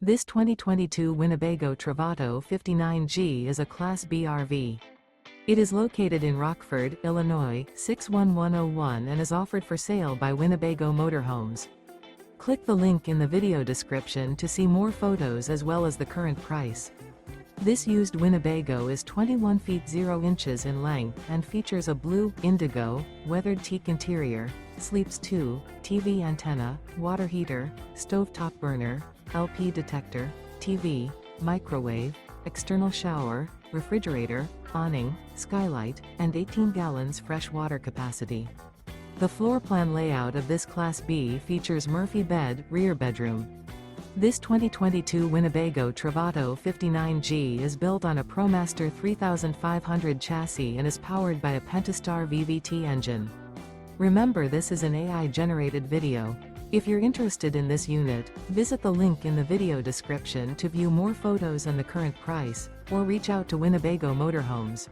This 2022 Winnebago Travato 59G is a Class B RV. It is located in Rockford, Illinois, 61101 and is offered for sale by Winnebago Motorhomes. Click the link in the video description to see more photos as well as the current price. This used Winnebago is 21 feet 0 inches in length and features a blue, indigo, weathered teak interior, sleeps 2, TV antenna, water heater, stovetop burner, LP detector, TV, microwave, external shower, refrigerator, awning, skylight, and 18 gallons fresh water capacity. The floor plan layout of this Class B features Murphy bed, rear bedroom. This 2022 Winnebago Travato 59G is built on a ProMaster 3500 chassis and is powered by a Pentastar VVT engine. Remember, this is an AI-generated video. If you're interested in this unit, visit the link in the video description to view more photos and the current price, or reach out to Winnebago Motorhomes.